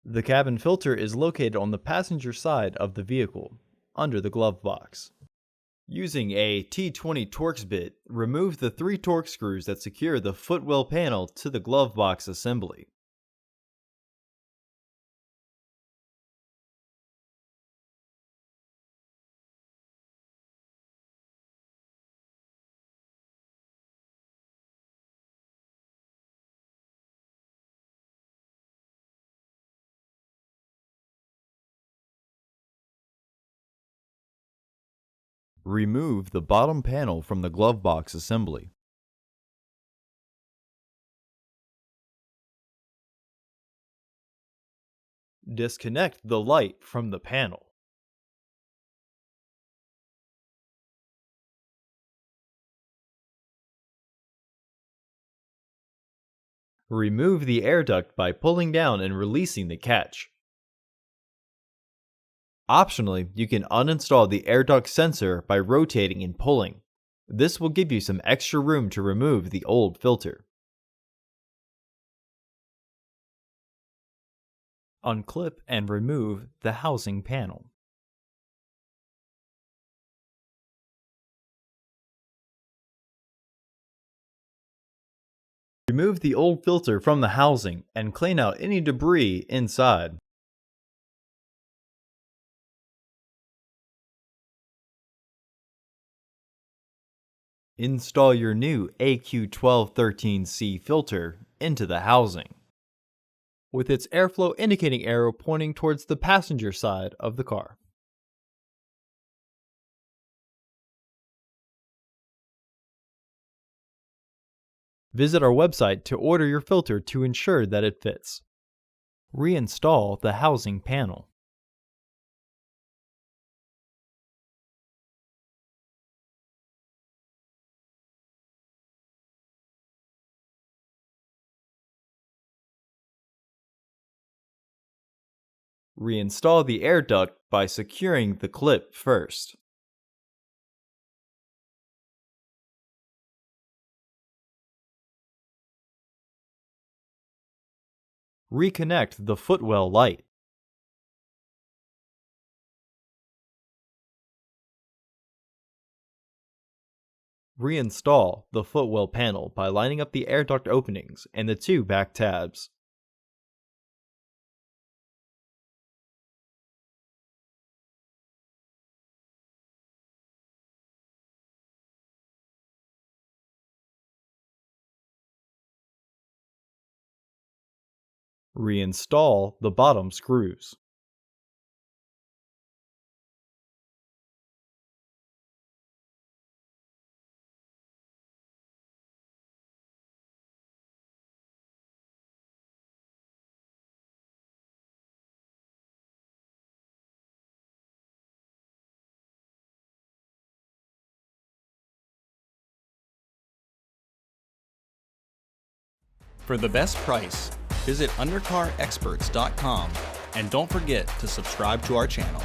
The cabin filter is located on the passenger side of the vehicle, under the glove box. Using a T20 Torx bit, remove the 3 Torx screws that secure the footwell panel to the glove box assembly. Remove the bottom panel from the glove box assembly. Disconnect the light from the panel. Remove the air duct by pulling down and releasing the catch. Optionally, you can uninstall the air duct sensor by rotating and pulling. This will give you some extra room to remove the old filter. Unclip and remove the housing panel. Remove the old filter from the housing and clean out any debris inside. Install your new AQ1213C filter into the housing, with its airflow indicating arrow pointing towards the passenger side of the car. Visit our website to order your filter to ensure that it fits. Reinstall the housing panel. Reinstall the air duct by securing the clip first. Reconnect the footwell light. Reinstall the footwell panel by lining up the air duct openings and the 2 back tabs. Reinstall the bottom screws. For the best price, visit undercarexperts.com and don't forget to subscribe to our channel.